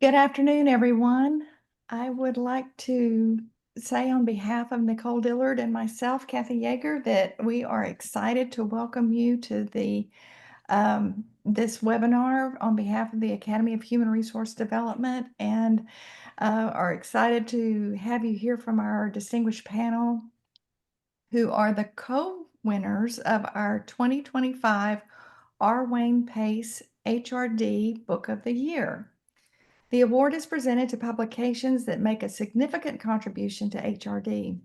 Good afternoon, everyone. I would like to say on behalf of Nicole Dillard and myself, Kathy Yeager, that we are excited to welcome you to this webinar on behalf of the Academy of Human Resource Development, and are excited to have you hear from our distinguished panel, who are the co-winners of our 2025 R. Wayne Pace HRD Book of the Year. The award is presented to publications that make a significant contribution to HRD.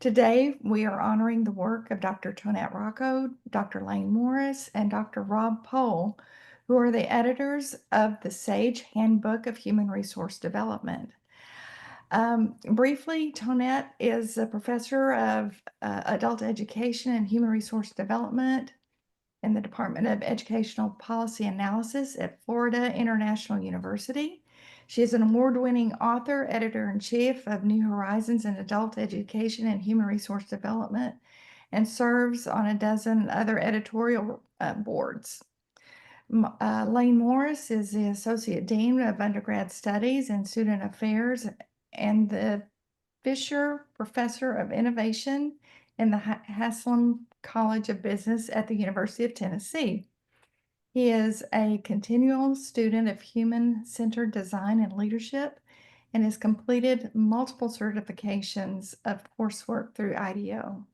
Today, we are honoring the work of Dr. Tonette Rocco, Dr. Lane Morris, and Dr. Rob Pohl, who are the editors of the SAGE Handbook of Human Resource Development. Briefly, Tonette is a professor of adult education and human resource development in the Department of Educational Policy Analysis at Florida International University. She is an award-winning author, editor-in-chief of New Horizons in Adult Education and Human Resource Development, and serves on a dozen other editorial boards. Lane Morris is the Associate Dean of Undergrad Studies and Student Affairs and the Fisher Professor of Innovation in the Haslam College of Business at the University of Tennessee. He is a continual student of human-centered design and leadership and has completed multiple certifications of coursework through IDEO.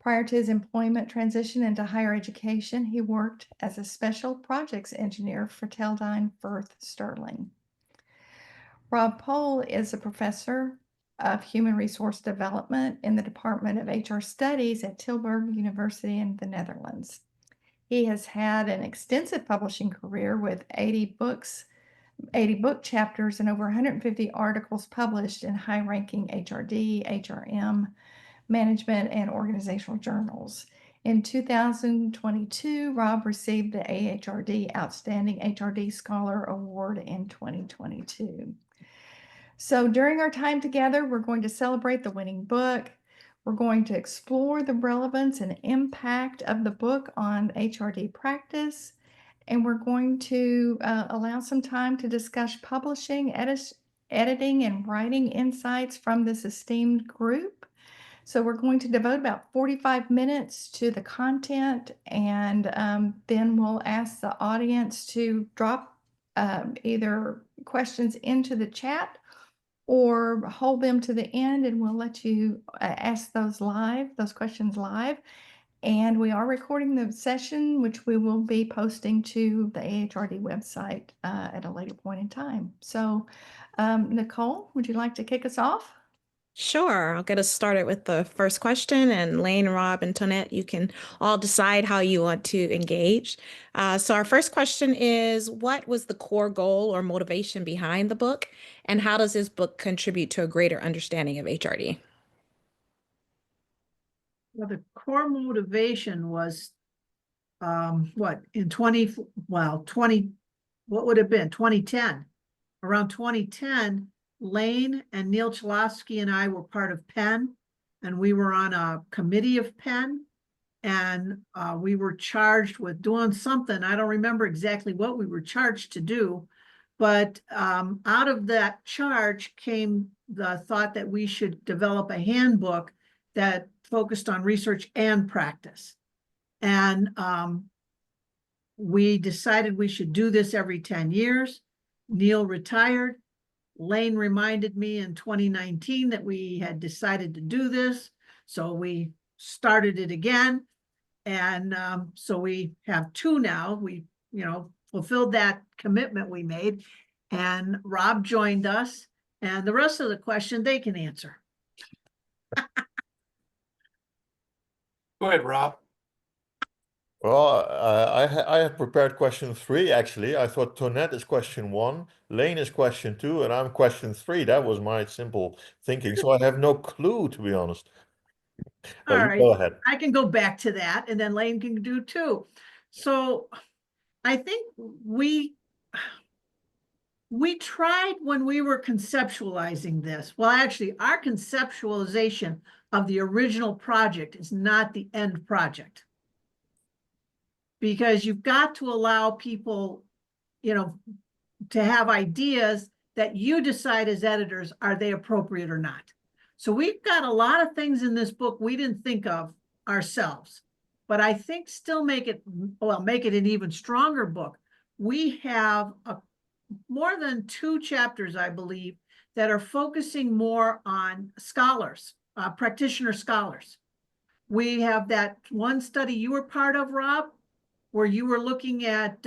Prior to his employment transition into higher education, he worked as a special projects engineer for Teledyne Firth Sterling. Rob Pohl is a professor of Human Resource Development in the Department of HR Studies at Tilburg University in the Netherlands. He has had an extensive publishing career with 80 book chapters, and over 150 articles published in high-ranking HRD, HRM, management, and organizational journals. In 2022, Rob received the AHRD Outstanding HRD Scholar Award in 2022. So during our time together, we're going to celebrate the winning book. We're going to explore the relevance and impact of the book on HRD practice. And we're going to allow some time to discuss publishing, editing, and writing insights from this esteemed group. So we're going to devote about 45 minutes to the content, and then we'll ask the audience to drop either questions into the chat or hold them to the end, and we'll let you ask those questions live. And we are recording the session, which we will be posting to the AHRD website at a later point in time. So, Nicole, would you like to kick us off? Sure. I'll get us started with the first question, and Lane, Rob, and Tonette, you can all decide how you want to engage. So our first question is, what was the core goal or motivation behind the book, and how does this book contribute to a greater understanding of HRD? Well, the core motivation was what in 20, what would have been 2010? Around 2010, Lane and Neil Chalofsky and I were part of Penn, and we were on a committee of Penn, and we were charged with doing something. I don't remember exactly what we were charged to do, but out of that charge came the thought that we should develop a handbook that focused on research and practice. And we decided we should do this every 10 years. Neil retired. Lane reminded me in 2019 that we had decided to do this. So we started it again. And so we have two now. We, fulfilled that commitment we made. And Rob joined us. And the rest of the question they can answer. Go ahead, Rob. Well, I have prepared question 3, actually. I thought Tonette is question 1, Lane is question 2, and I'm question 3. That was my simple thinking. So I have no clue, to be honest. All right. Go ahead. I can go back to that, and then Lane can do too. So I think we tried when we were conceptualizing this. Well, actually, our conceptualization of the original project is not the end project, because you've got to allow people, to have ideas that you decide as editors, are they appropriate or not? So we've got a lot of things in this book we didn't think of ourselves, but I think still make it an even stronger book. We have more than 2 chapters, I believe, that are focusing more on scholars, practitioner scholars. We have that one study you were part of, Rob, where you were looking at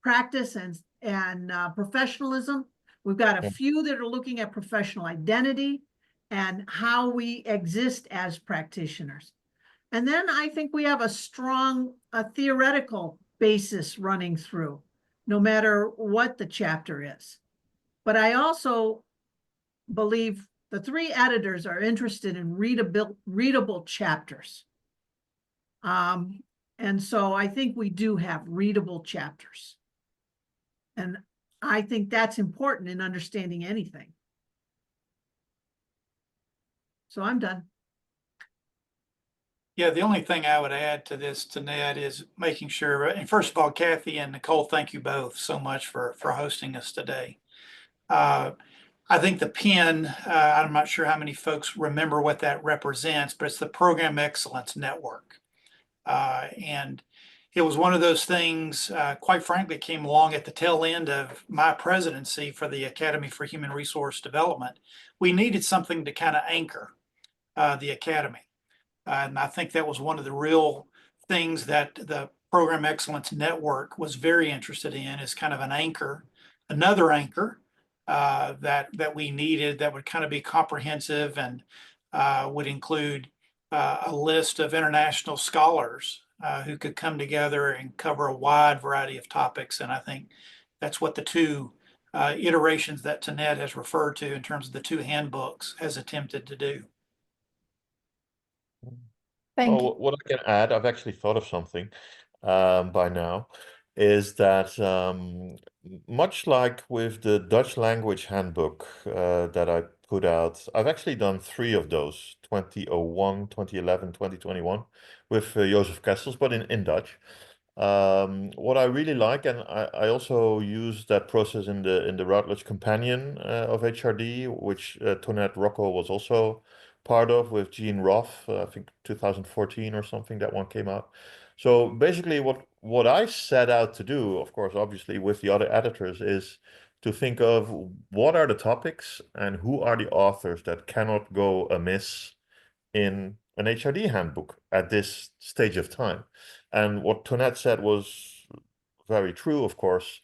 practice and professionalism. We've got a few that are looking at professional identity and how we exist as practitioners. And then I think we have a strong theoretical basis running through, no matter what the chapter is. But I also believe the 3 editors are interested in readable chapters. And so I think we do have readable chapters. And I think that's important in understanding anything. So I'm done. Yeah, the only thing I would add to this, Tonette, is making sure, and first of all, Kathy and Nicole, thank you both so much for hosting us today. I think the PIN, I'm not sure how many folks remember what that represents, but it's the Program Excellence Network. And it was one of those things, quite frankly, came along at the tail end of my presidency for the Academy for Human Resource Development. We needed something to kind of anchor the Academy. And I think that was one of the real things that the Program Excellence Network was very interested in, is kind of an anchor, another anchor that we needed, that would kind of be comprehensive and would include a list of international scholars who could come together and cover a wide variety of topics. And I think that's what the 2 iterations that Tonette has referred to in terms of the 2 handbooks has attempted to do. Thank you. Well, what I can add, I've actually thought of something by now, is that much like with the Dutch language handbook that I put out, I've actually done 3 of those, 2001, 2011, 2021, with Jozef Kessels, but in Dutch. What I really like, and I also use that process in the Routledge Companion of HRD, which Tonette Rocco was also part of, with Jean Roth, I think 2014 or something, that one came out. So basically what I set out to do, of course, obviously with the other editors, is to think of what are the topics and who are the authors that cannot go amiss in an HRD handbook at this stage of time. And what Tonette said was very true, of course.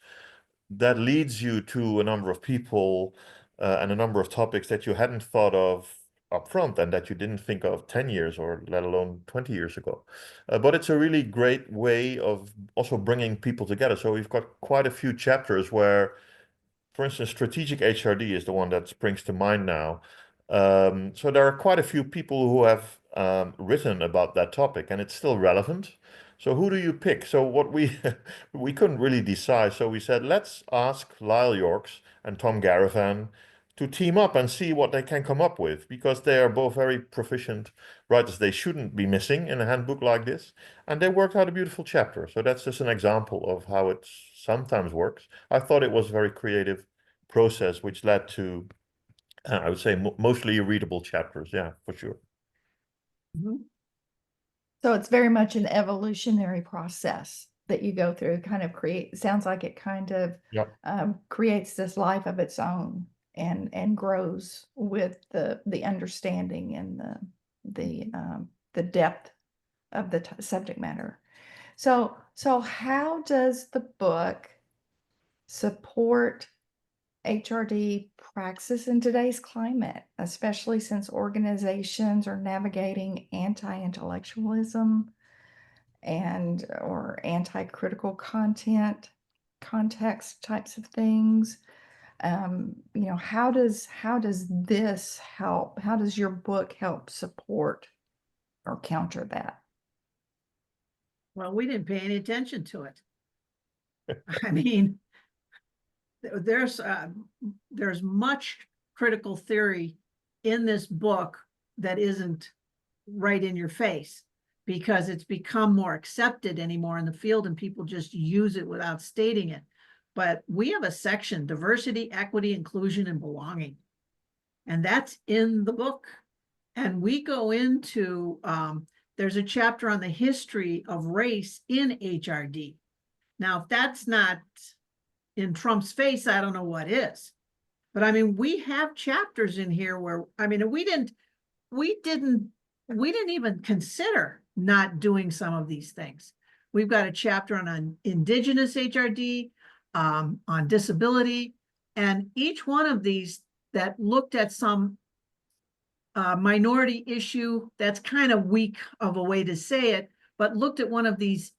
That leads you to a number of people and a number of topics that you hadn't thought of up front and that you didn't think of 10 years or let alone 20 years ago. But it's a really great way of also bringing people together. So we've got quite a few chapters where, for instance, strategic HRD is the one that springs to mind now. So there are quite a few people who have written about that topic, and it's still relevant. So who do you pick? So what we couldn't really decide. So we said, let's ask Lyle Yorks and Tom Garavan to team up and see what they can come up with, because they are both very proficient writers. They shouldn't be missing in a handbook like this, and they worked out a beautiful chapter. So that's just an example of how it sometimes works. I thought it was a very creative process, which led to, I would say, mostly readable chapters. Yeah, for sure. So it's very much an evolutionary process that you go through, kind of sounds like it kind of Yep. creates this life of its own and grows with the understanding and the depth of the subject matter. So how does the book support HRD praxis in today's climate, especially since organizations are navigating anti-intellectualism or anti-critical context types of things? How does this help? How does your book help support or counter that? Well, we didn't pay any attention to it. I mean, there's much critical theory in this book that isn't right in your face, because it's become more accepted anymore in the field and people just use it without stating it. but we have a section, diversity, equity, inclusion, and belonging. And that's in the book. And we go into, there's a chapter on the history of race in HRD. Now, if that's not in Trump's face, I don't know what is. But I mean, we have chapters in here where, I mean, we didn't even consider not doing some of these things. We've got a chapter on Indigenous HRD, on disability, and each one of these that looked at some minority issue, that's kind of weak of a way to say it, but looked at one of these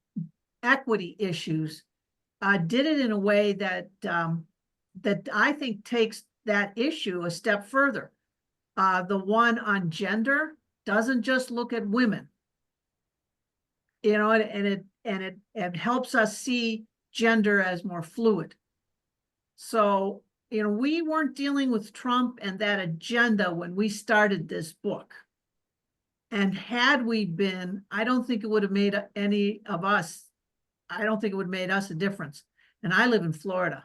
equity issues, did it in a way that that I think takes that issue a step further. The one on gender doesn't just look at women, you know, and it helps us see gender as more fluid. So, you know, we weren't dealing with Trump and that agenda when we started this book. And had we been, I don't think it would have made any of us, I don't think it would have made us a difference. And I live in Florida,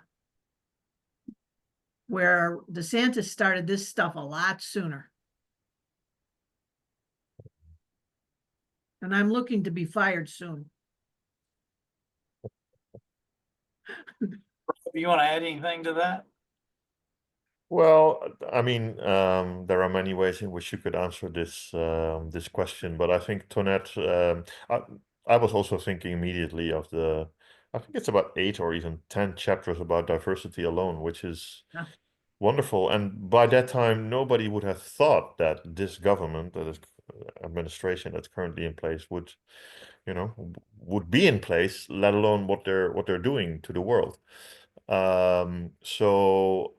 where DeSantis started this stuff a lot sooner. And I'm looking to be fired soon. You want to add anything to that? Well, I mean, there are many ways in which you could answer this question, but I think Tonette, I was also thinking immediately of I think it's about 8 or even 10 chapters about diversity alone, which is Yeah. wonderful. And by that time, nobody would have thought that this government, that is administration that's currently in place, would, would be in place, let alone what they're doing to the world. So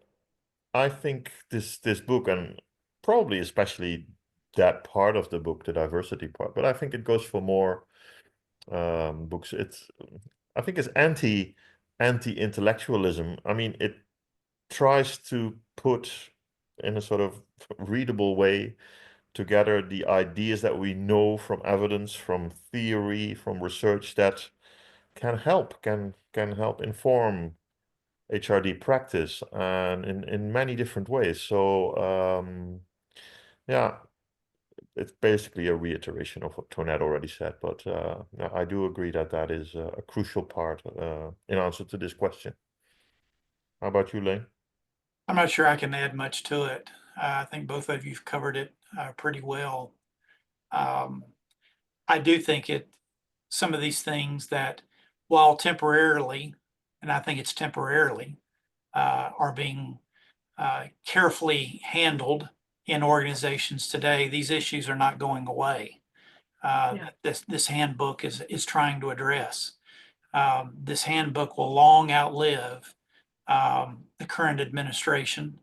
I think this book, and probably especially that part of the book, the diversity part, but I think it goes for more books. I think it's anti-intellectualism. I mean, it tries to put in a sort of readable way together the ideas that we know from evidence, from theory, from research that can help inform HRD practice and in many different ways. So yeah, it's basically a reiteration of what Tonette already said, but I do agree that is a crucial part in answer to this question. How about you, Lane? I'm not sure I can add much to it. I think both of you've covered it pretty well. I do think some of these things that, while temporarily, and I think it's temporarily, are being carefully handled in organizations today, these issues are not going away. Yeah. This handbook is trying to address. This handbook will long outlive the current administration.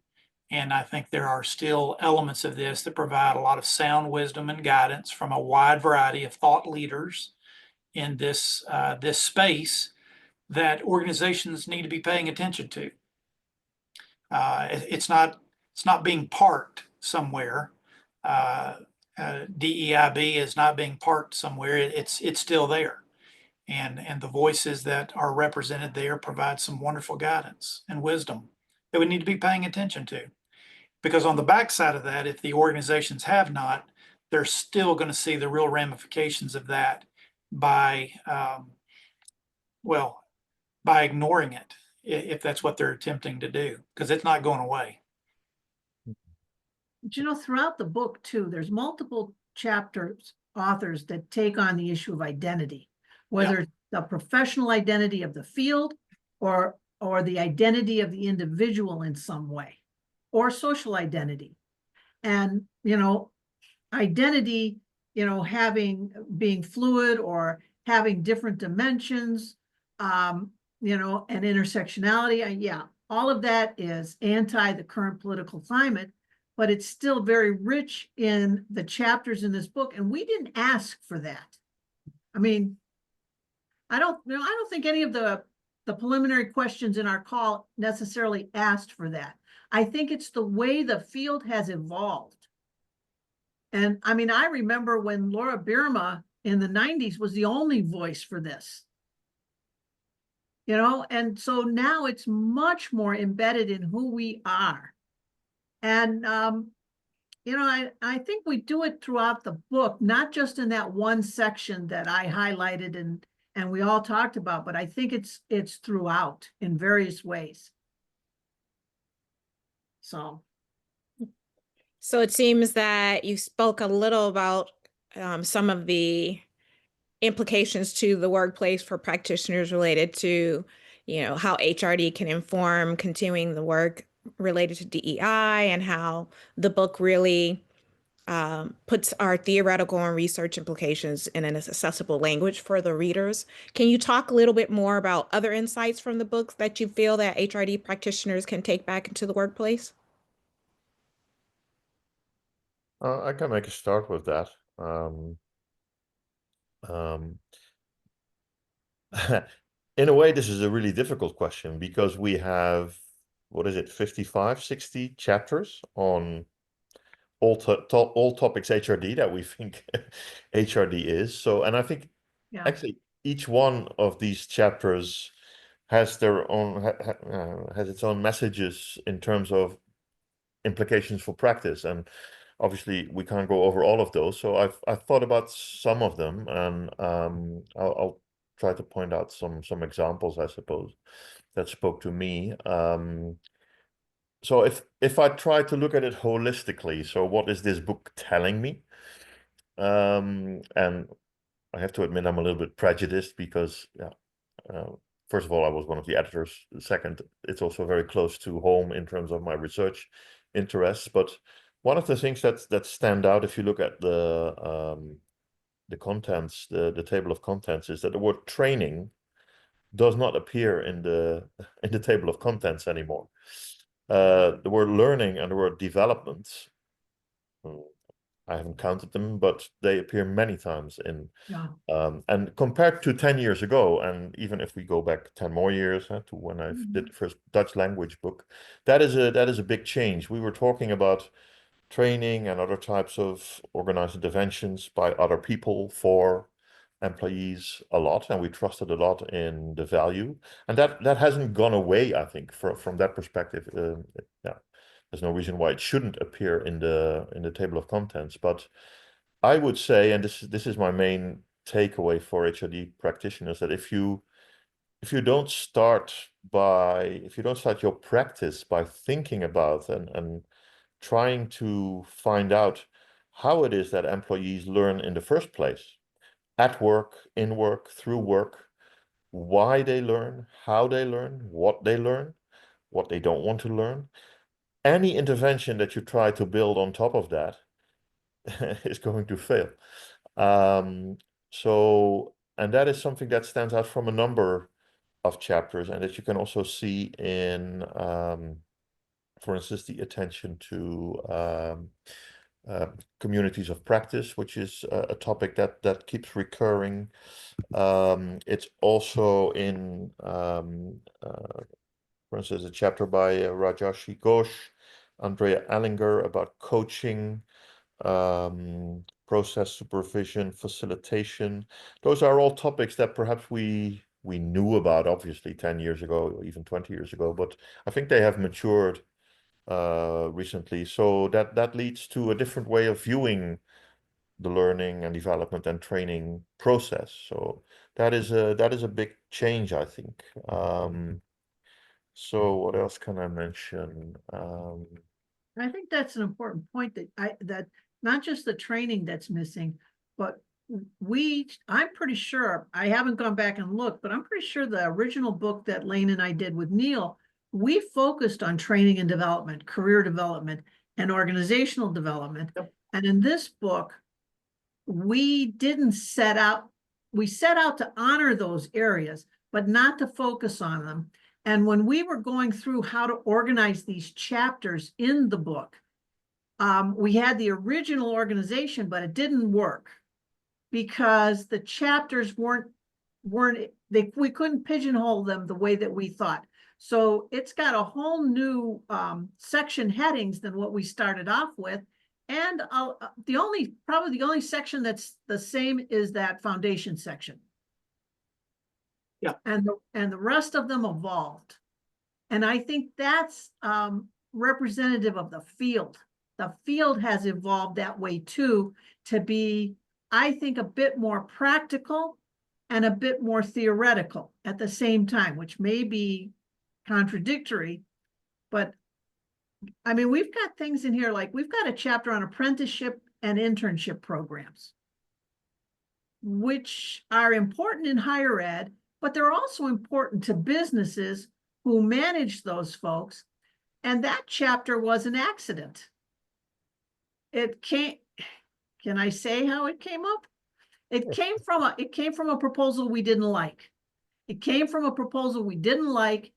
And I think there are still elements of this that provide a lot of sound wisdom and guidance from a wide variety of thought leaders in this space that organizations need to be paying attention to. It's not being parked somewhere. DEIB is not being parked somewhere. It's still there. And the voices that are represented there provide some wonderful guidance and wisdom that we need to be paying attention to. Because on the backside of that, if the organizations have not, they're still going to see the real ramifications of that by, by ignoring it, if that's what they're attempting to do, because it's not going away. But you know, throughout the book too, there's multiple chapters, authors that take on the issue of identity, whether it's the professional identity of the field or the identity of the individual in some way, or social identity. And, you know, identity, you know, being fluid or having different dimensions, you know, and intersectionality. Yeah, all of that is anti the current political climate, but it's still very rich in the chapters in this book. And we didn't ask for that. I mean, I don't think any of the preliminary questions in our call necessarily asked for that. I think it's the way the field has evolved. And I mean, I remember when Laura Birma in the 90s was the only voice for this. you know, and so now it's much more embedded in who we are. And, you know, I think we do it throughout the book, not just in that one section that I highlighted and we all talked about, but I think it's throughout in various ways. So, So it seems that you spoke a little about some of the implications to the workplace for practitioners related to, you know, how HRD can inform continuing the work related to DEI, and how the book really puts our theoretical and research implications in an accessible language for the readers. Can you talk a little bit more about other insights from the books that you feel that HRD practitioners can take back into the workplace? I can make a start with that. Um, in a way, this is a really difficult question because we have, what is it, 55, 60 chapters on all topics HRD that we think HRD is. So, and I think yeah, actually each one of these chapters has their own has its own messages in terms of implications for practice, and obviously we can't go over all of those. So I've thought about some of them, and I'll try to point out some examples, I suppose, that spoke to me. So if I try to look at it holistically, so what is this book telling me? And I have to admit I'm a little bit prejudiced because, yeah, first of all, I was one of the editors. Second, it's also very close to home in terms of my research interests. But one of the things that stand out if you look at the contents, the table of contents, is that the word training does not appear in the table of contents anymore. The word learning and the word development, I haven't counted them, but they appear many times in. yeah, And compared to 10 years ago, and even if we go back 10 more years to when I did the first Dutch language book, that is a big change. We were talking about training and other types of organized interventions by other people for employees a lot, and we trusted a lot in the value, and that hasn't gone away. I think from that perspective, yeah, there's no reason why it shouldn't appear in the table of contents. But I would say, and this is my main takeaway for HRD practitioners, that if you don't start your practice by thinking about and trying to find out how it is that employees learn in the first place, at work, in work, through work, why they learn, how they learn, what they don't want to learn, any intervention that you try to build on top of that is going to fail. So, and that is something that stands out from a number of chapters, and that you can also see in, for instance, the attention to communities of practice, which is a topic that keeps recurring. It's also in, for instance, a chapter by Rajarshi Ghosh, Andrea Ellinger about coaching, process supervision, facilitation. Those are all topics that perhaps we knew about, obviously, 10 years ago, or even 20 years ago, but I think they have matured recently. So that leads to a different way of viewing the learning and development and training process. So that is a big change, I think. So what else can I mention? I think that's an important point that not just the training that's missing, but I'm pretty sure, I haven't gone back and looked, but I'm pretty sure the original book that Lane and I did with Neil, we focused on training and development, career development, and organizational development. Yep. And in this book, we set out to honor those areas, but not to focus on them. And when we were going through how to organize these chapters in the book, we had the original organization, but it didn't work because the chapters we couldn't pigeonhole them the way that we thought. So it's got a whole new section headings than what we started off with. And probably the only section that's the same is that foundation section. Yeah. And the rest of them evolved. And I think that's representative of the field. The field has evolved that way too, to be, I think, a bit more practical and a bit more theoretical at the same time, which may be contradictory, but I mean, we've got things in here, like we've got a chapter on apprenticeship and internship programs, which are important in higher ed, but they're also important to businesses who manage those folks. And that chapter was an accident. It came, can I say how it came up? It came from a proposal we didn't like. It came from a proposal we didn't like,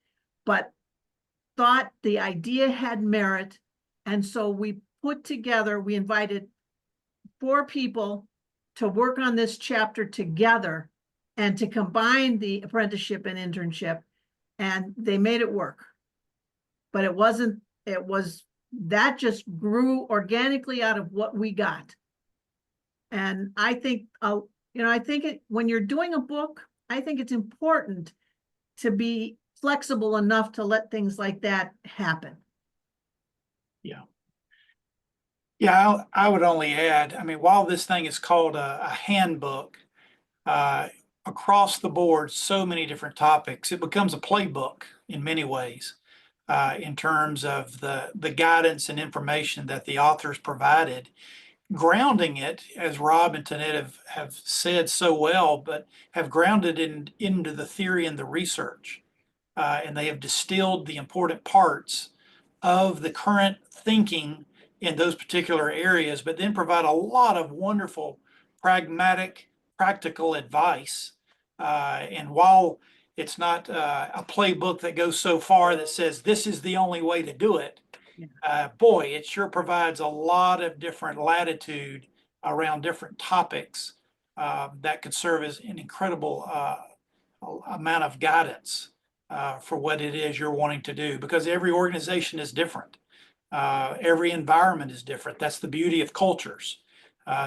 but thought the idea had merit. And so we invited 4 people to work on this chapter together and to combine the apprenticeship and internship, and they made it work. But that just grew organically out of what we got. And I think, when you're doing a book, I think it's important to be flexible enough to let things like that happen. Yeah. Yeah, I would only add, I mean, while this thing is called a handbook, across the board, so many different topics, it becomes a playbook in many ways, in terms of the guidance and information that the authors provided, grounding it, as Rob and Tanet have said so well, but have grounded into the theory and the research. And they have distilled the important parts of the current thinking in those particular areas, but then provide a lot of wonderful, pragmatic, practical advice. And while it's not a playbook that goes so far that says this is the only way to do it, boy, it sure provides a lot of different latitude around different topics that could serve as an incredible amount of guidance for what it is you're wanting to do, because every organization is different. Every environment is different. That's the beauty of cultures.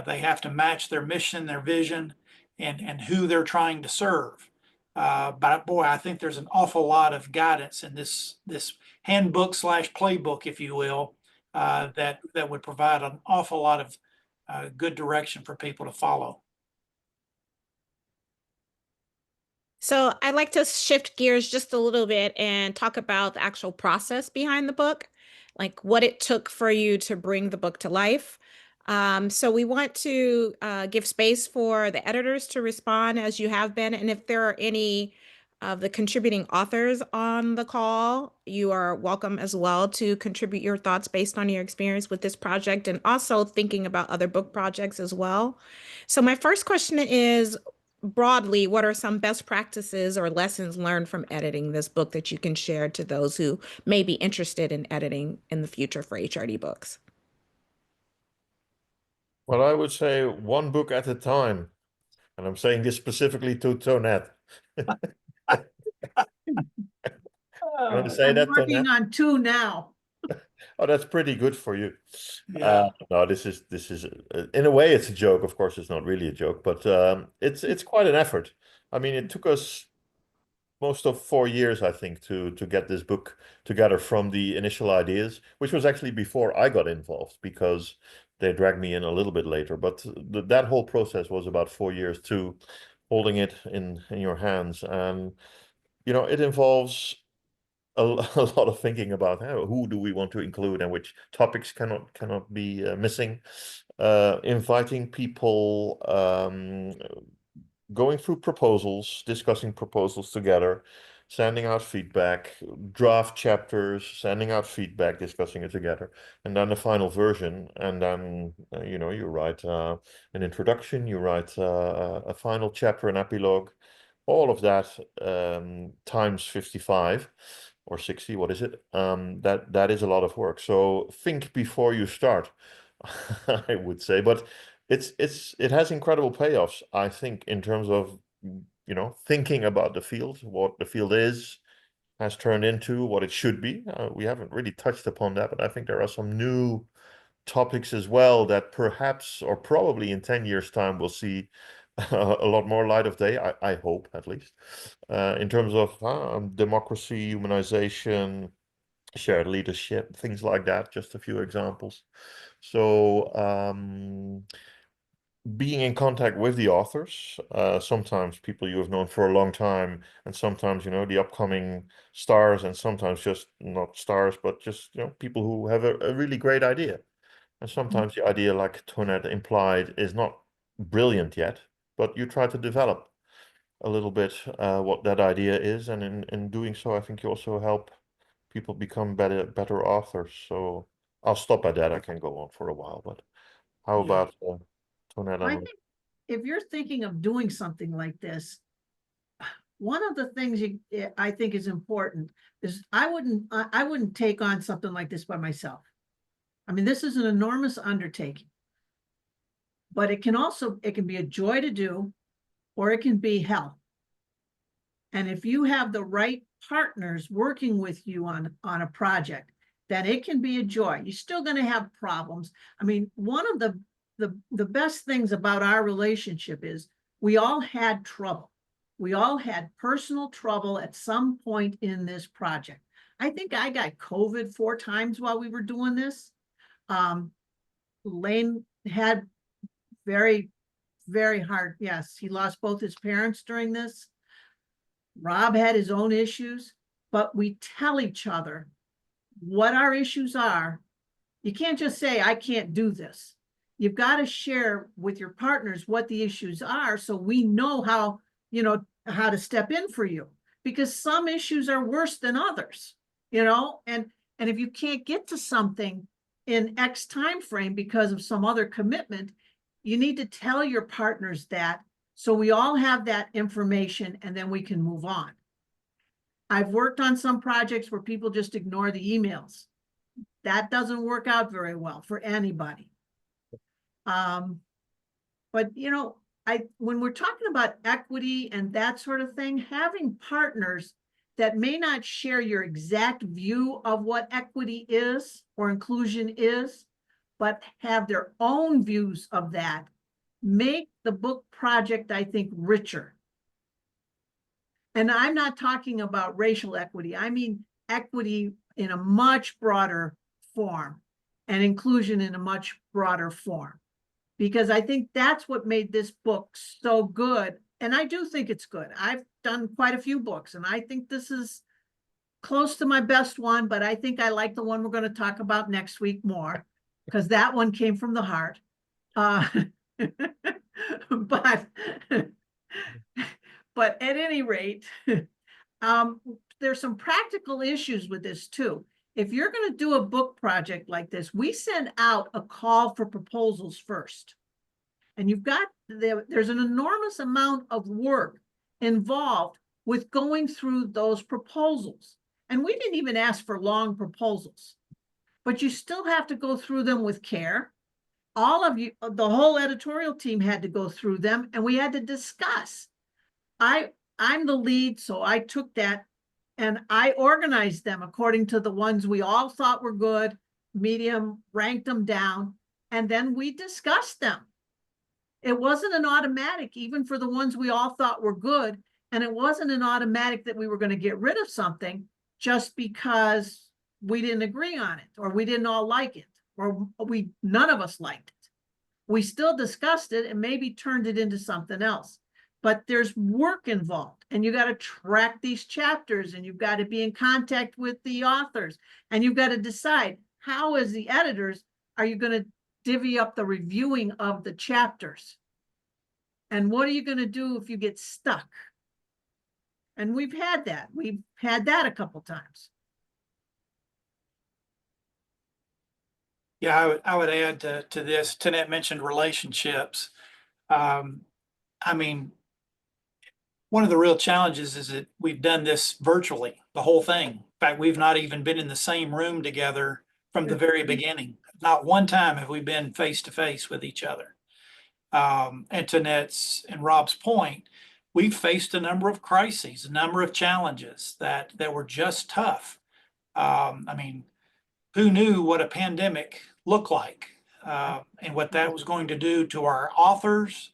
They have to match their mission, their vision, and who they're trying to serve. But boy, I think there's an awful lot of guidance in this handbook slash playbook, if you will, that would provide an awful lot of good direction for people to follow. So I'd like to shift gears just a little bit and talk about the actual process behind the book, like what it took for you to bring the book to life. So we want to give space for the editors to respond as you have been. And if there are any of the contributing authors on the call, you are welcome as well to contribute your thoughts based on your experience with this project and also thinking about other book projects as well. So my first question is, broadly, what are some best practices or lessons learned from editing this book that you can share to those who may be interested in editing in the future for HRD books? Well, I would say one book at a time. And I'm saying this specifically to Tonette. You want to say I'm that, working Tonette? on 2 now. Oh, that's pretty good for you. Yeah. No, this is in a way it's a joke. Of course, it's not really a joke, but it's quite an effort. I mean, it took us most of 4 years, I think, to get this book together from the initial ideas, which was actually before I got involved because they dragged me in a little bit later. But that whole process was about 4 years to holding it in your hands, and it involves a lot of thinking about who do we want to include and which topics cannot be missing. Inviting people, going through proposals, discussing proposals together, sending out feedback, draft chapters, sending out feedback, discussing it together, and then the final version. And then you write an introduction, you write a final chapter, an epilogue, all of that times 55 or 60, what is it? That is a lot of work. So think before you start, I would say. But it has incredible payoffs, I think, in terms of thinking about the field, what the field has turned into, what it should be. We haven't really touched upon that, but I think there are some new topics as well that perhaps or probably in 10 years' time we'll see a lot more light of day. I hope at least, in terms of democracy, humanization, shared leadership, things like that. Just a few examples. So being in contact with the authors, sometimes people you have known for a long time, and sometimes, the upcoming stars, and sometimes just not stars, but just, people who have a really great idea. And sometimes the idea, like Tonette implied, is not brilliant yet, but you try to develop a little bit what that idea is, and in doing so, I think you also help people become better authors. So I'll stop at that. I can go on for a while, but how Yeah. about Tonette? I think if you're thinking of doing something like this, one of the things I think is important is I wouldn't take on something like this by myself. I mean, this is an enormous undertaking, but it can be a joy to do, or it can be hell. And if you have the right partners working with you on a project, then it can be a joy. You're still going to have problems. I mean, one of the best things about our relationship is we all had trouble. We all had personal trouble at some point in this project. I think I got COVID 4 times while we were doing this. Lane had very, very hard. Yes, he lost both his parents during this. Rob had his own issues, but we tell each other what our issues are. You can't just say, I can't do this. You've got to share with your partners what the issues are, so we know how to step in for you, because some issues are worse than others, and if you can't get to something in X time frame because of some other commitment, you need to tell your partners that, so we all have that information, and then we can move on. I've worked on some projects where people just ignore the emails. That doesn't work out very well for anybody. But when we're talking about equity and that sort of thing, having partners that may not share your exact view of what equity is or inclusion is, but have their own views of that, make the book project, I think, richer. And I'm not talking about racial equity. I mean equity in a much broader form, and inclusion in a much broader form, because I think that's what made this book so good. And I do think it's good. I've done quite a few books, and I think this is close to my best one, but I think I like the one we're going to talk about next week more, because that one came from the heart. But at any rate, there's some practical issues with this too. If you're going to do a book project like this, we send out a call for proposals first. And there's an enormous amount of work involved with going through those proposals. And we didn't even ask for long proposals, but you still have to go through them with care. All of you, the whole editorial team, had to go through them, and we had to discuss. I'm the lead, so I took that and I organized them according to the ones we all thought were good, medium, ranked them down, and then we discussed them. It wasn't an automatic, even for the ones we all thought were good, and it wasn't an automatic that we were going to get rid of something just because we didn't agree on it, or we didn't all like it, or none of us liked it. We still discussed it and maybe turned it into something else. But there's work involved, and you got to track these chapters, and you've got to be in contact with the authors, and you've got to decide how, as the editors, are you going to divvy up the reviewing of the chapters? And what are you going to do if you get stuck? And we've had that. We've had that a couple times. Yeah, I would add to this. Tonette mentioned relationships. I mean, one of the real challenges is that we've done this virtually, the whole thing. In fact, we've not even been in the same room together from the very beginning. Not one time have we been face to face with each other. And Tonette's and Rob's point, we've faced a number of crises, a number of challenges that were just tough. I mean, who knew what a pandemic looked like, and what that was going to do to our authors,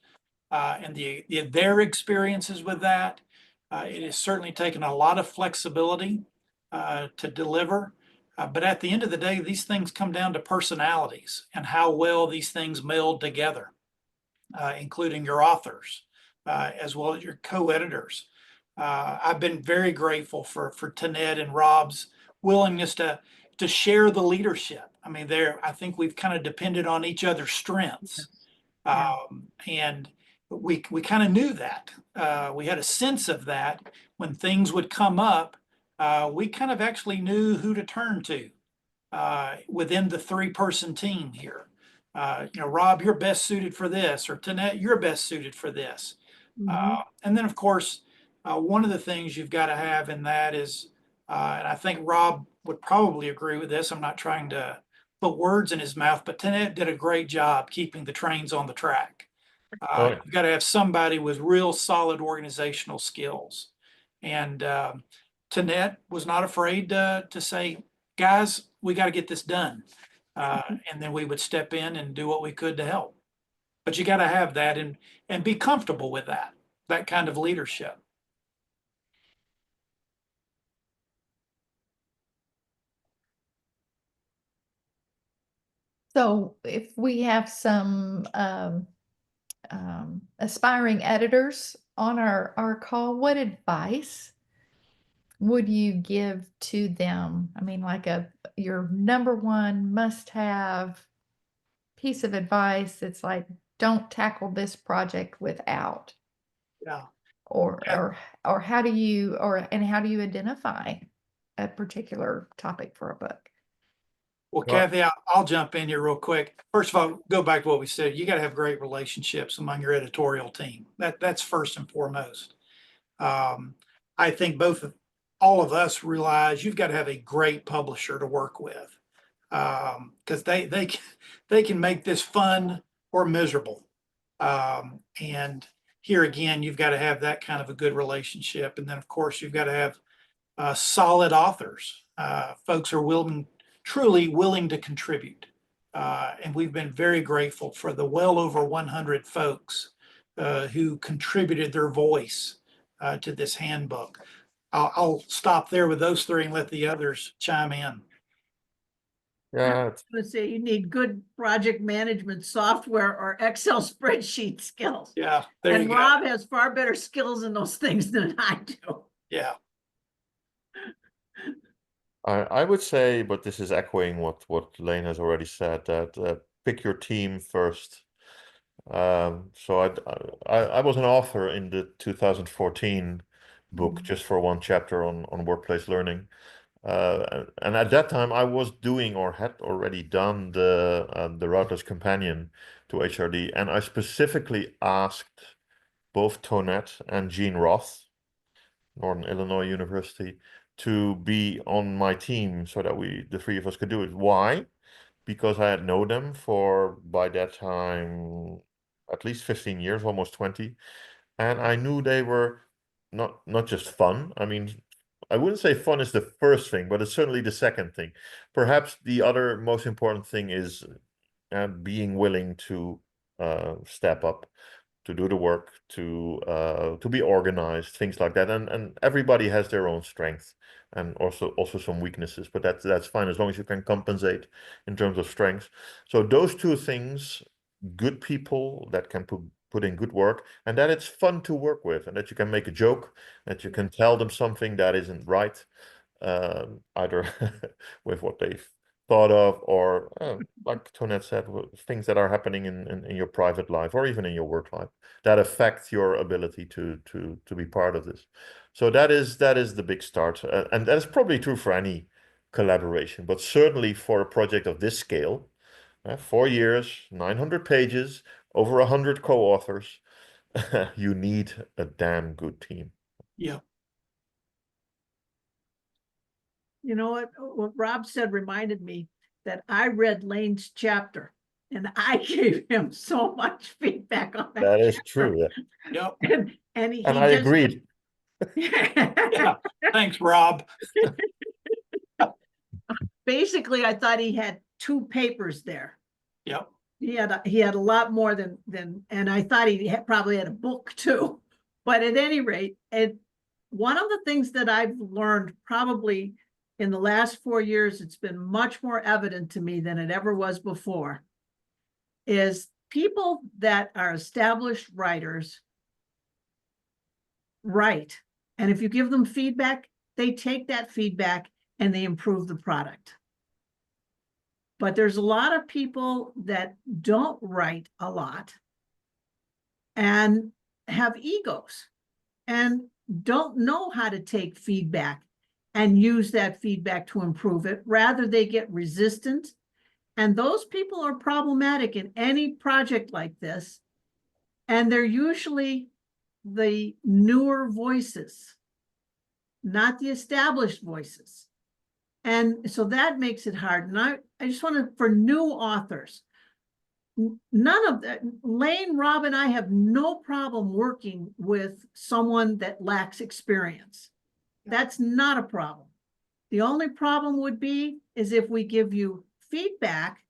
and their experiences with that. It has certainly taken a lot of flexibility to deliver. But at the end of the day, these things come down to personalities and how well these things meld together, including your authors, as well as your co-editors. I've been very grateful for Tanette and Rob's willingness to share the leadership. I mean, I think we've kind of depended on each other's strengths. Yeah. And we kind of knew that. We had a sense of that when things would come up. We kind of actually knew who to turn to within the 3-person team here. Rob, you're best suited for this, or Tanette, you're best suited for this. Mhm. And then, of course, one of the things you've got to have in that is, and I think Rob would probably agree with this. I'm not trying to put words in his mouth, but Tanette did a great job keeping the trains on the track. Oh, You've got to have somebody with real solid organizational skills. And Tanette was not afraid to say, guys, we got to get this done. And then we would step in and do what we could to help. But you got to have that and be comfortable with that kind of leadership. So if we have some aspiring editors on our call, what advice would you give to them? I mean, like your number one must-have piece of advice. It's like, don't tackle this project without, Yeah. or Yeah. or how do you how do you identify a particular topic for a book? Well, Well- Kathy, I'll jump in here real quick. First of all, go back to what we said. You got to have great relationships among your editorial team. That's first and foremost. I think all of us realize you've got to have a great publisher to work with, because they can make this fun or miserable. And here again, you've got to have that kind of a good relationship. And then, of course, you've got to have solid authors, folks are truly willing to contribute. And we've been very grateful for the well over 100 folks who contributed their voice to this handbook. I'll stop there with those 3 and let the others chime in. yeah, I was gonna say, you need good project management software or Excel spreadsheet skills. Yeah, there you And go. Rob has far better skills in those things than I do. Yeah, I would say, but this is echoing what Lane has already said, that pick your team first. So I was an author in the 2014 book, just for one chapter on workplace learning. And at that time, I was doing or had already done the Routledge Companion to HRD, and I specifically asked both Tonette and Gene Roth, Northern Illinois University, to be on my team so that the 3 of us could do it. Why? Because I had known them for, by that time, at least 15 years, almost 20. And I knew they were not just fun. I mean, I wouldn't say fun is the first thing, but it's certainly the second thing. Perhaps the other most important thing is being willing to step up, to do the work, to be organized, things like that. And everybody has their own strengths and also some weaknesses, but that's fine as long as you can compensate in terms of strengths. So those 2 things, good people that can put in good work, and that it's fun to work with, and that you can make a joke, that you can tell them something that isn't right, either with what they've thought of, or like Tonette said, things that are happening in your private life or even in your work life that affect your ability to be part of this. So that is the big start, and that is probably true for any collaboration, but certainly for a project of this scale, 4 years, 900 pages, over 100 co-authors, you need a damn good team. yeah. You know what Rob said reminded me that I read Lane's chapter and I gave him so much feedback on that. That is chapter. true. Yep. And And I just agreed. Yeah. Thanks, Rob. basically, I thought he had 2 papers there. Yep. he had a lot more than, and I thought he probably had a book too. But at any rate, one of the things that I've learned probably in the last 4 years, it's been much more evident to me than it ever was before, is people that are established writers write. And if you give them feedback, they take that feedback and they improve the product. But there's a lot of people that don't write a lot and have egos and don't know how to take feedback and use that feedback to improve it. Rather, they get resistant. And those people are problematic in any project like this. And they're usually the newer voices, not the established voices. And so that makes it hard. And I just want to, for new authors, none of that, Lane, Rob, and I have no problem working with someone that lacks experience. That's not a problem. The only problem would be is if we give you feedback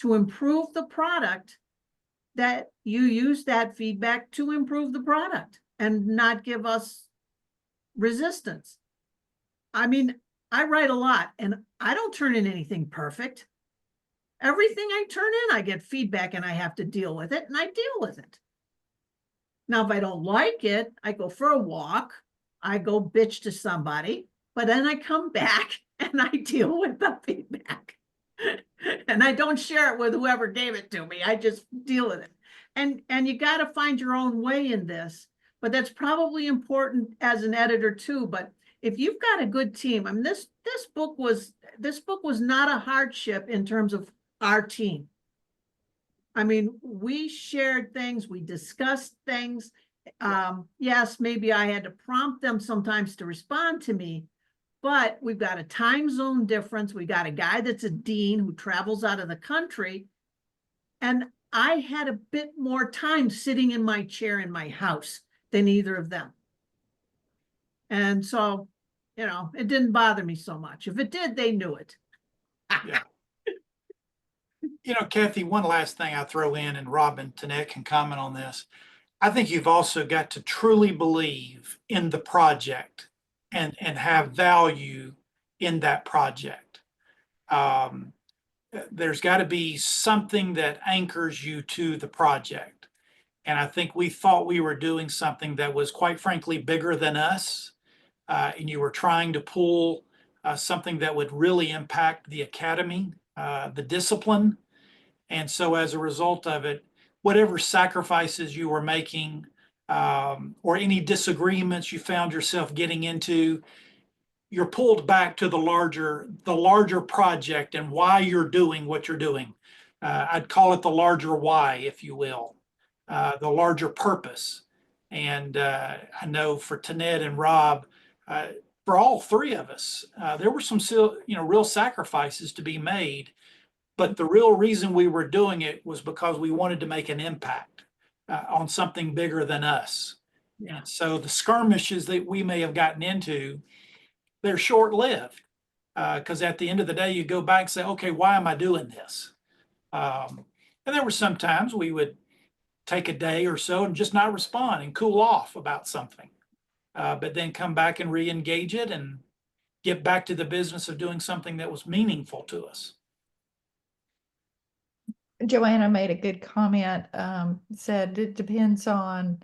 to improve the product, that you use that feedback to improve the product and not give us resistance. I mean, I write a lot and I don't turn in anything perfect. Everything I turn in, I get feedback and I have to deal with it, and I deal with it. Now, if I don't like it, I go for a walk, I go bitch to somebody, but then I come back and I deal with the feedback. And I don't share it with whoever gave it to me. I just deal with it. And you got to find your own way in this, but that's probably important as an editor too. But if you've got a good team, I mean, this book was not a hardship in terms of our team. I mean, we shared things, we discussed things. Yes, maybe I had to prompt them sometimes to respond to me, but we've got a time zone difference. We got a guy that's a dean who travels out of the country. And I had a bit more time sitting in my chair in my house than either of them. And so, it didn't bother me so much. If it did, they knew it. Yeah. Kathy, one last thing I throw in, and Rob and Tanette can comment on this. I think you've also got to truly believe in the project and have value in that project. There's got to be something that anchors you to the project. And I think we thought we were doing something that was, quite frankly, bigger than us. And you were trying to pull something that would really impact the academy, the discipline. And so as a result of it, whatever sacrifices you were making, or any disagreements you found yourself getting into, you're pulled back to the larger project and why you're doing what you're doing. I'd call it the larger why, if you will, the larger purpose. And I know for Tanette and Rob, for all three of us, there were some real sacrifices to be made. But the real reason we were doing it was because we wanted to make an impact on something bigger than us. Yeah. And so the skirmishes that we may have gotten into, they're short-lived, because at the end of the day, you go back and say, okay, why am I doing this? And there were some times we would take a day or so and just not respond and cool off about something, but then come back and re-engage it and get back to the business of doing something that was meaningful to us. Joanna made a good comment, said it depends on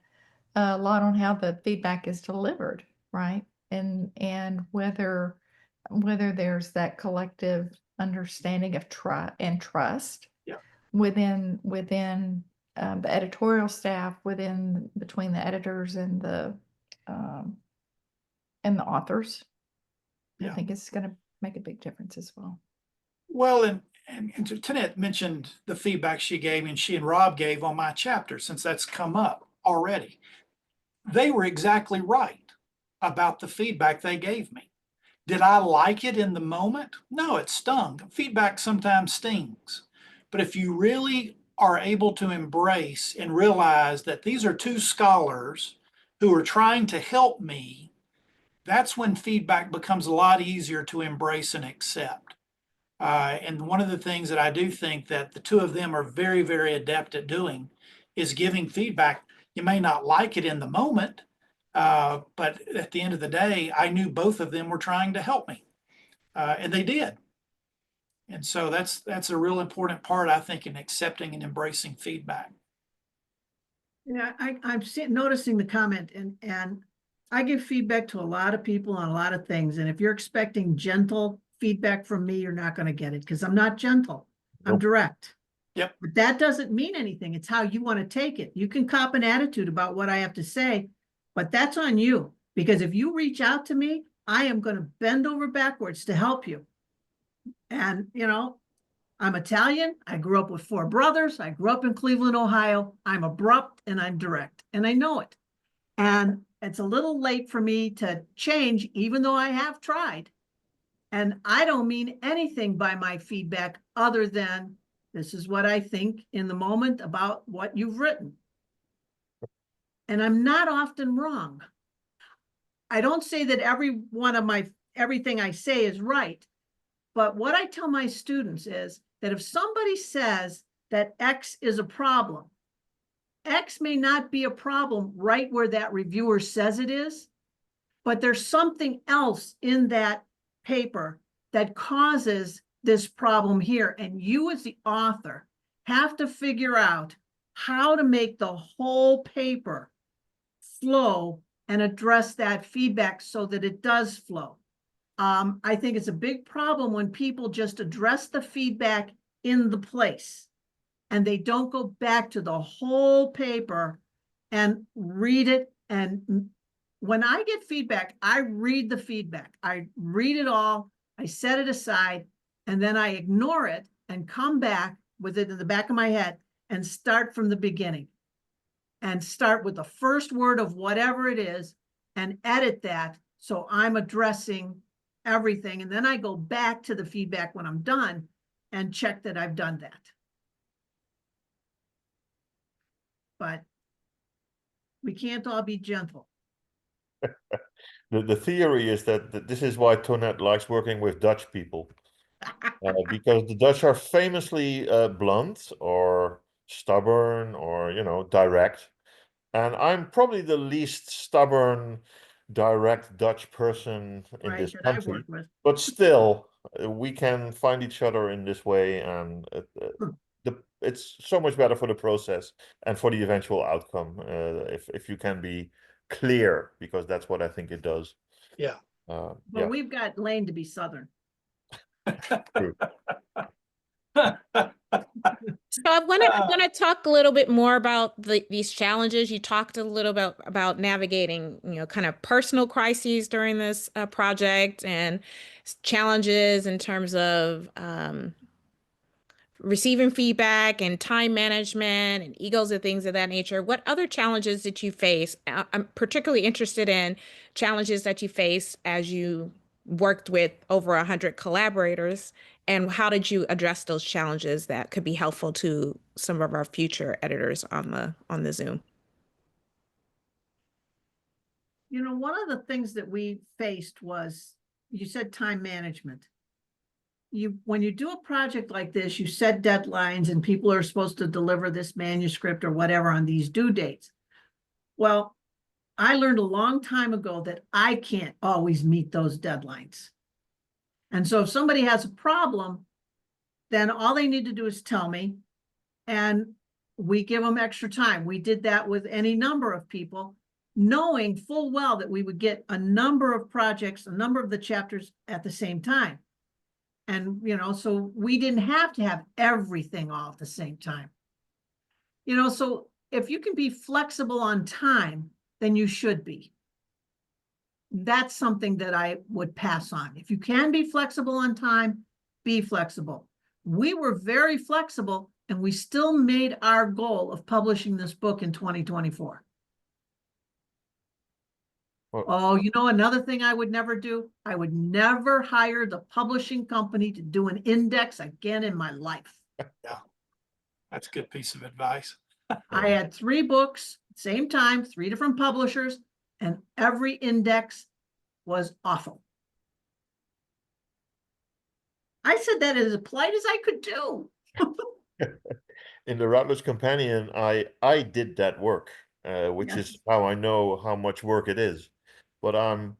a lot on how the feedback is delivered, right? And whether there's that collective understanding of trust Yeah. within the editorial staff, between the editors and the authors. I Yeah. think it's going to make a big difference as well. Well, and Tanette mentioned the feedback she gave me and she and Rob gave on my chapter, since that's come up already. They were exactly right about the feedback they gave me. Did I like it in the moment? No, it stung. Feedback sometimes stings. But if you really are able to embrace and realize that these are two scholars who are trying to help me, that's when feedback becomes a lot easier to embrace and accept. And one of the things that I do think that the two of them are very, very adept at doing is giving feedback. You may not like it in the moment, but at the end of the day, I knew both of them were trying to help me, and they did. And so that's a real important part, I think, in accepting and embracing feedback. Yeah, I'm noticing the comment, and I give feedback to a lot of people on a lot of things. And if you're expecting gentle feedback from me, you're not going to get it because I'm not gentle. I'm Nope. direct. Yep. But that doesn't mean anything. It's how you want to take it. You can cop an attitude about what I have to say, but that's on you. Because if you reach out to me, I am going to bend over backwards to help you. And, you know, I'm Italian. I grew up with 4 brothers. I grew up in Cleveland, Ohio. I'm abrupt and I'm direct, and I know it. And it's a little late for me to change, even though I have tried. And I don't mean anything by my feedback other than this is what I think in the moment about what you've written. And I'm not often wrong. I don't say that everything I say is right. But what I tell my students is that if somebody says that X is a problem, X may not be a problem right where that reviewer says it is, but there's something else in that paper that causes this problem here. And you as the author have to figure out how to make the whole paper flow and address that feedback so that it does flow. I think it's a big problem when people just address the feedback in the place and they don't go back to the whole paper and read it. And when I get feedback, I read the feedback. I read it all, I set it aside, and then I ignore it and come back with it in the back of my head and start from the beginning and start with the first word of whatever it is and edit that so I'm addressing everything. And then I go back to the feedback when I'm done and check that I've done that. But we can't all be gentle. The theory is that this is why Tonette likes working with Dutch people. Because the Dutch are famously blunt or stubborn or, you know, direct. And I'm probably the least stubborn, direct Dutch person in Right, this that I've country. worked with. But still, we can find each other in this way, and it's so much better for the process and for the eventual outcome if you can be clear, because that's what I think it does. Yeah. But Yeah, we've got Lane to be Southern. true. So I want to talk a little bit more about these challenges. You talked a little bit about navigating, you know, kind of personal crises during this project and challenges in terms of receiving feedback and time management and egos and things of that nature. What other challenges did you face? I'm particularly interested in challenges that you faced as you worked with over 100 collaborators, and how did you address those challenges that could be helpful to some of our future editors on the Zoom? You know, one of the things that we faced was, you said time management. When you do a project like this, you set deadlines and people are supposed to deliver this manuscript or whatever on these due dates. Well, I learned a long time ago that I can't always meet those deadlines. And so if somebody has a problem, then all they need to do is tell me, and we give them extra time. We did that with any number of people, knowing full well that we would get a number of projects, a number of the chapters at the same time. And, you know, so we didn't have to have everything all at the same time. You know, so if you can be flexible on time, then you should be. That's something that I would pass on. If you can be flexible on time, be flexible. We were very flexible and we still made our goal of publishing this book in 2024. Well, Oh, you know, another thing I would never do, I would never hire the publishing company to do an index again in my life. Yeah. That's a good piece of advice. I had 3 books, same time, 3 different publishers, and every index was awful. I said that as polite as I could do. In the Routledge Companion, I did that work, which Yes. is how I know how much work it is. But I'm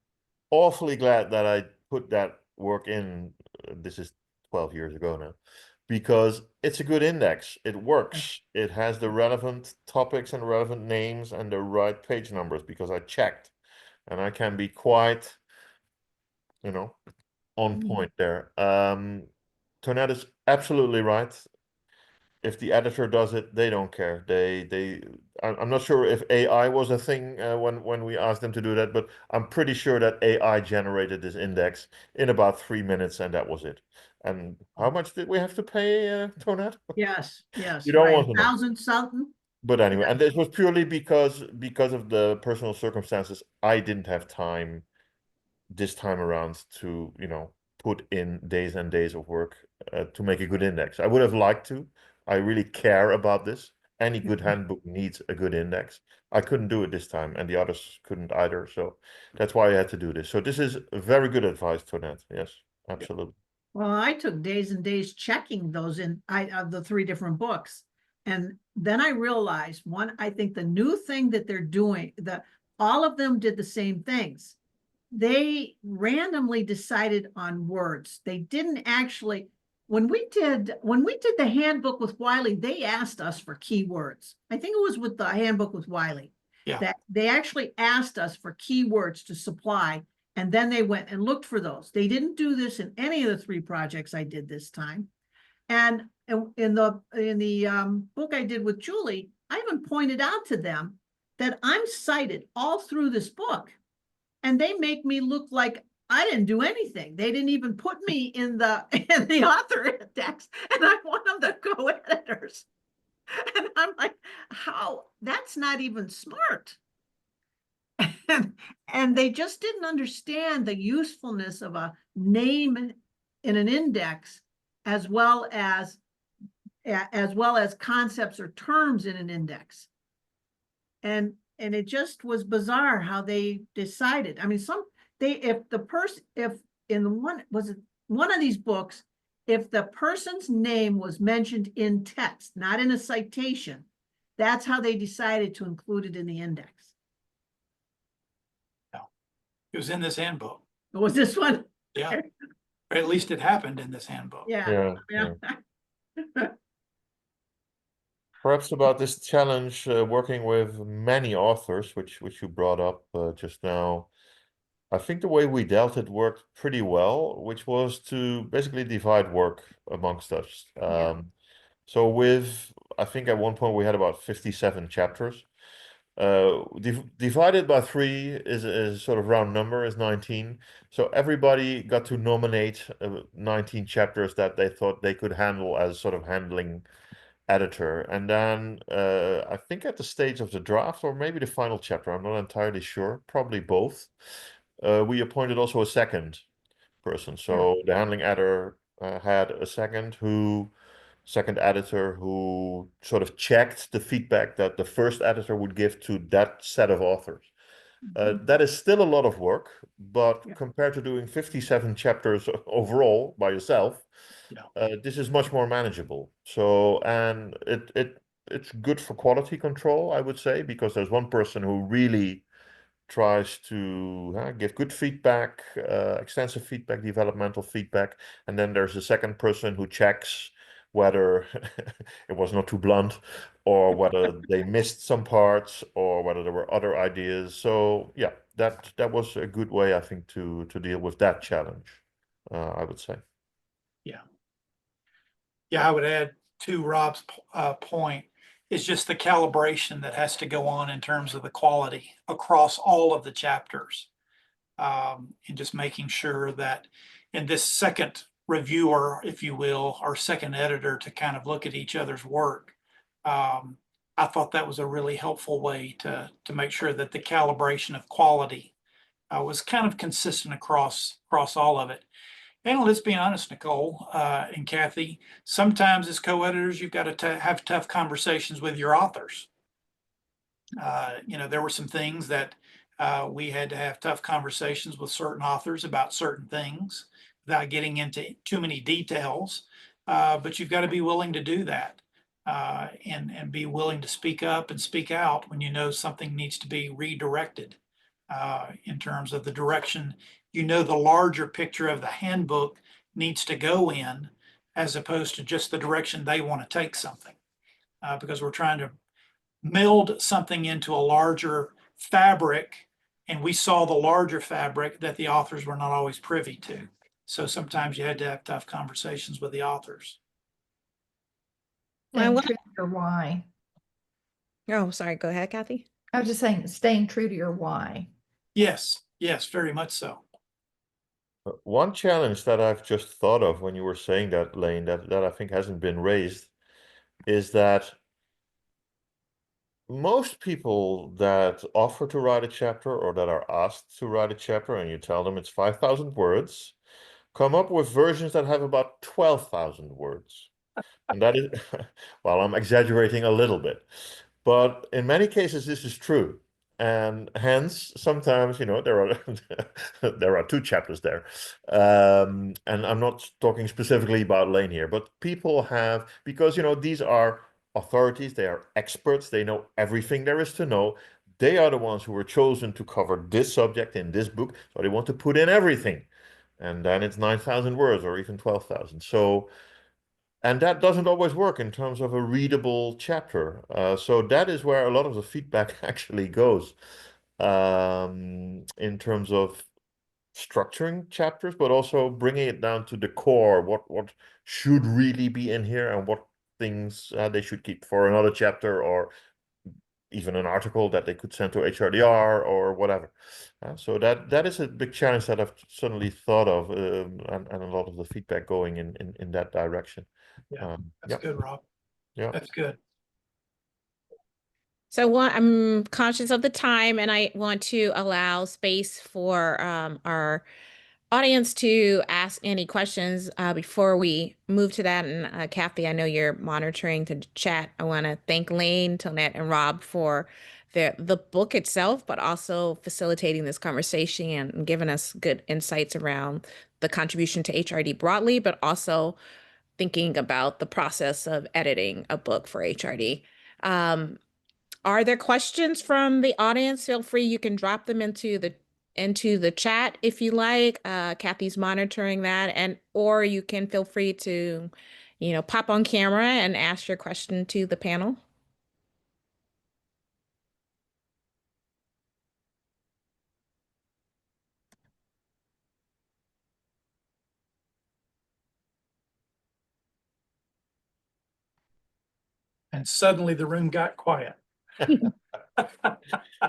awfully glad that I put that work in. This is 12 years ago now, because it's a good index. It works. It has the relevant topics and relevant names and the right page numbers because I checked, and I can be quite, you know, on Mhm. point there. Tonette is absolutely right. If the editor does it, they don't care. I'm not sure if AI was a thing when we asked them to do that, but I'm pretty sure that AI generated this index in about 3 minutes, and that was it. And how much did we have to pay, Tonette? Yes, You yes, don't right. want to know. 1,000 something. But anyway, Yeah. and this was purely because of the personal circumstances. I didn't have time this time around to, put in days and days of work to make a good index. I would have liked to. I really care about this. Any good handbook needs a good index. I couldn't do it this time, and the others couldn't either. So that's why I had to do this. So this is very good advice, Tonette. Yes, absolutely. Well, I took days and days checking those of the 3 different books. And then I realized I think the new thing that they're doing, all of them did the same things. They randomly decided on words. They didn't actually, when we did the handbook with Wiley, they asked us for keywords. I think it was with the handbook with Wiley. Yeah. That they actually asked us for keywords to supply, and then they went and looked for those. They didn't do this in any of the 3 projects I did this time. And in the book I did with Julie, I even pointed out to them that I'm cited all through this book, and they make me look like I didn't do anything. They didn't even put me in the author index, and I'm one of the co-editors. And I'm like, how? That's not even smart. And they just didn't understand the usefulness of a name in an index, as well as concepts or terms in an index. And it just was bizarre how they decided. I mean, if in one of these books, if the person's name was mentioned in text, not in a citation, that's how they decided to include it in the index. It was in this handbook. Was this one? Yeah. Or at least it happened in this handbook. Yeah. Yeah. Perhaps about this challenge working with many authors, which you brought up just now. I think the way we dealt it worked pretty well, which was to basically divide work amongst us. Yeah. So I think at one point we had about 57 chapters. Divided by 3 is sort of round number, is 19. So everybody got to nominate 19 chapters that they thought they could handle as sort of handling editor. And then I think at the stage of the draft, or maybe the final chapter, I'm not entirely sure, probably both, we appointed also a second person. So the handling editor had a second editor who sort of checked the feedback that the first editor would give to that set of authors. That is still a lot of work, but Yeah. compared to doing 57 chapters overall by yourself, this is much more manageable. So, and it's good for quality control, I would say, because there's one person who really tries to give good feedback, extensive feedback, developmental feedback, and then there's a second person who checks whether it was not too blunt, or whether they missed some parts, or whether there were other ideas. So yeah, that was a good way, I think, to deal with that challenge, I would say. Yeah. Yeah, I would add to Rob's point, is just the calibration that has to go on in terms of the quality across all of the chapters. And just making sure that in this second reviewer, if you will, or second editor to kind of look at each other's work, I thought that was a really helpful way to make sure that the calibration of quality was kind of consistent across all of it. And let's be honest, Nicole and Kathy, sometimes as co-editors, you've got to have tough conversations with your authors. There were some things that we had to have tough conversations with certain authors about certain things. without getting into too many details. But you've got to be willing to do that. And be willing to speak up and speak out when you know something needs to be redirected in terms of the direction, the larger picture of the handbook needs to go in, as opposed to just the direction they want to take something. Because we're trying to meld something into a larger fabric, and we saw the larger fabric that the authors were not always privy to. So sometimes you had to have tough conversations with the authors. Well, Staying true to your why. Oh, sorry. Go ahead, Kathy. I was just saying, staying true to your why. Yes, yes, very much so. One challenge that I've just thought of when you were saying that, Lane, that I think hasn't been raised, is that most people that offer to write a chapter or that are asked to write a chapter and you tell them it's 5,000 words, come up with versions that have about 12,000 words. And that is, well, I'm exaggerating a little bit, but in many cases this is true. And hence, sometimes, there are there are two chapters there. And I'm not talking specifically about Lane here, but people have, because, these are authorities, they are experts, they know everything there is to know. They are the ones who were chosen to cover this subject in this book, so they want to put in everything. And then it's 9,000 words or even 12,000. So, and that doesn't always work in terms of a readable chapter. So that is where a lot of the feedback actually goes, in terms of structuring chapters, but also bringing it down to the core, what should really be in here and what things they should keep for another chapter, or even an article that they could send to HRDR or whatever. So that is a big challenge that I've suddenly thought of, and a lot of the feedback going in that direction. Yeah, that's Yeah, good, Rob. yeah. That's good. So I'm conscious of the time, and I want to allow space for our audience to ask any questions before we move to that. And Kathy, I know you're monitoring the chat. I want to thank Lane, Tonette, and Rob for the book itself, but also facilitating this conversation and giving us good insights around the contribution to HRD broadly, but also thinking about the process of editing a book for HRD. Are there questions from the audience? Feel free, you can drop them into the chat if you like. Kathy's monitoring that, or you can feel free to, pop on camera and ask your question to the panel. And suddenly the room got quiet.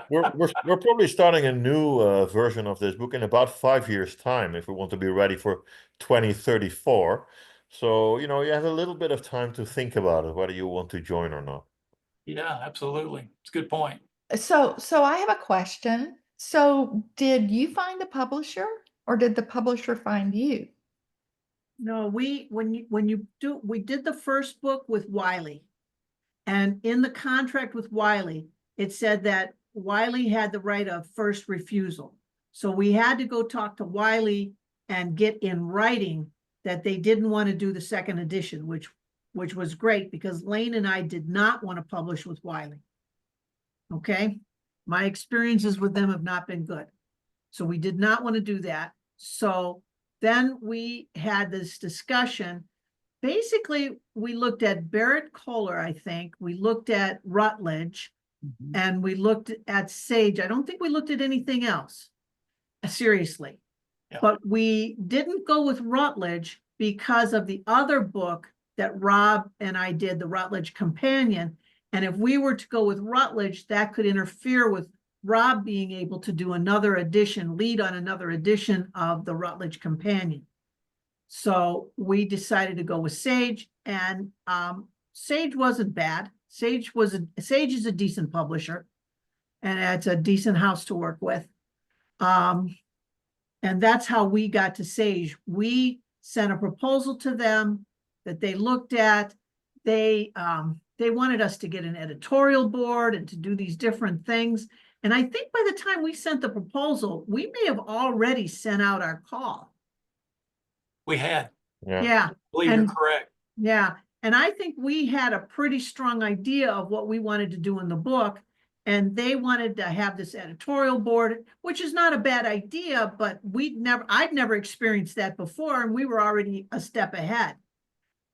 We're probably starting a new version of this book in about 5 years' time if we want to be ready for 2034. So, you have a little bit of time to think about it, whether you want to join or not. Yeah, absolutely. It's a good point. So I have a question. So did you find the publisher or did the publisher find you? No, we did the first book with Wiley. And in the contract with Wiley, it said that Wiley had the right of first refusal. So we had to go talk to Wiley and get in writing that they didn't want to do the second edition, which was great because Lane and I did not want to publish with Wiley. Okay. My experiences with them have not been good. So we did not want to do that. So then we had this discussion. Basically, we looked at Barrett Kohler, I think. We looked at Routledge, and we looked at Sage. I don't think we looked at anything else, seriously. Yeah. But we didn't go with Routledge because of the other book that Rob and I did, the Routledge Companion. And if we were to go with Routledge, that could interfere with Rob being able to do another edition, lead on another edition of the Routledge Companion. So we decided to go with Sage, and Sage wasn't bad. Sage is a decent publisher, and it's a decent house to work with. And that's how we got to Sage. We sent a proposal to them that they looked at. They wanted us to get an editorial board and to do these different things. And I think by the time we sent the proposal, we may have already sent out our call. We had, Yeah. Yeah, I believe you're And- correct. yeah. And I think we had a pretty strong idea of what we wanted to do in the book. And they wanted to have this editorial board, which is not a bad idea, but I'd never experienced that before, and we were already a step ahead.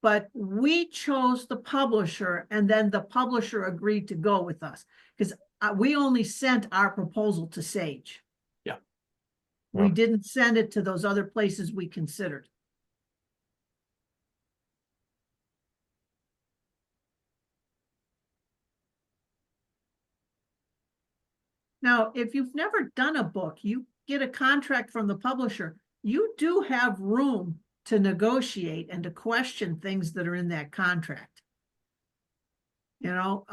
But we chose the publisher, and then the publisher agreed to go with us, because we only sent our proposal to Sage. Yeah. We Yeah. didn't send it to those other places we considered. Now, if you've never done a book, you get a contract from the publisher, you do have room to negotiate and to question things that are in that contract. You know,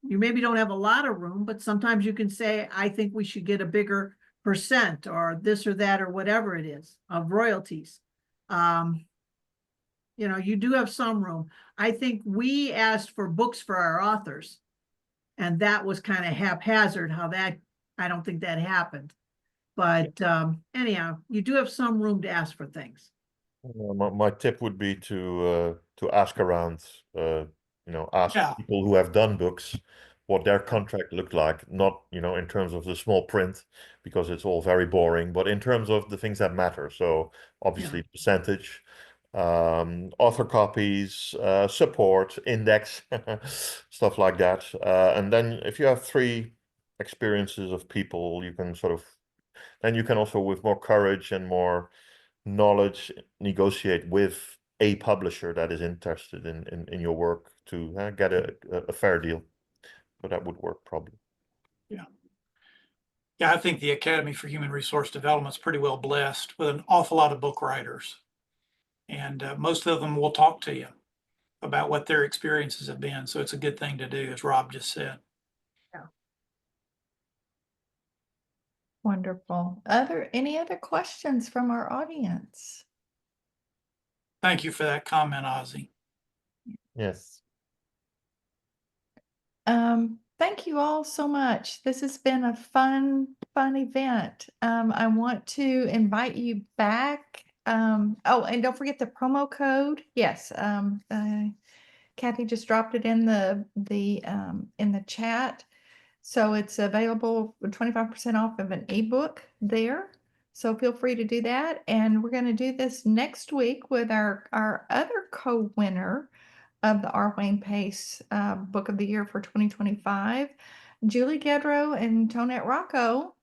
you maybe don't have a lot of room, but sometimes you can say, I think we should get a bigger percent or this or that or whatever it is of royalties. You know, you do have some room. I think we asked for books for our authors, and that was kind of haphazard how that, I don't think that happened. But anyhow, you do have some room to ask for things. My tip would be to ask around, ask Yeah. people who have done books what their contract looked like, not, in terms of the small print, because it's all very boring, but in terms of the things that matter. So obviously percentage, author copies, support, index, stuff like that. And then if you have 3 experiences of people, you can then you can also, with more courage and more knowledge, negotiate with a publisher that is interested in your work to get a fair deal. So that would work probably. Yeah, I think the Academy for Human Resource Development is pretty well blessed with an awful lot of book writers. And most of them will talk to you about what their experiences have been. So it's a good thing to do, as Rob just said. Wonderful. Any other questions from our audience? Thank you for that comment, Ozzy. Yes. Thank you all so much. This has been a fun event. I want to invite you back. Oh, and don't forget the promo code. Yes. Kathy just dropped it in the chat. So it's available for 25% off of an ebook there. So feel free to do that. And we're going to do this next week with our other co-winner of the R. Wayne Pace Book of the Year for 2025. Julie Gedrow and Tonette Rocco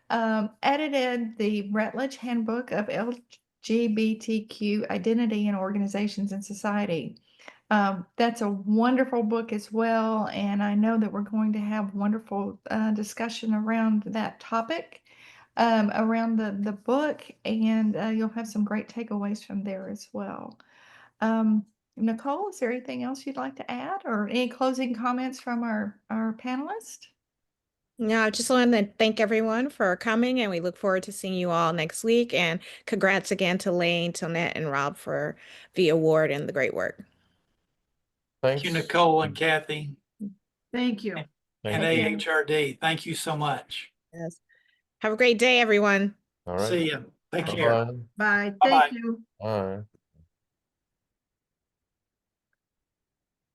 edited the Rutledge Handbook of LGBTQ Identity in Organizations and Society. That's a wonderful book as well, and I know that we're going to have wonderful discussion around that topic, around the book, and you'll have some great takeaways from there as well. Nicole, is there anything else you'd like to add, or any closing comments from our panelists? No, I just wanted to thank everyone for coming, and we look forward to seeing you all next week. And congrats again to Lane, Tonette, and Rob for the award and the great work. Thanks. Thank you, Nicole and Kathy Thank you. and Thank you. AHRD. Thank you so much. Yes. Have a great day, everyone. All right. See you. Take Bye. care. Bye. Bye. Bye-bye. Thank you. Bye.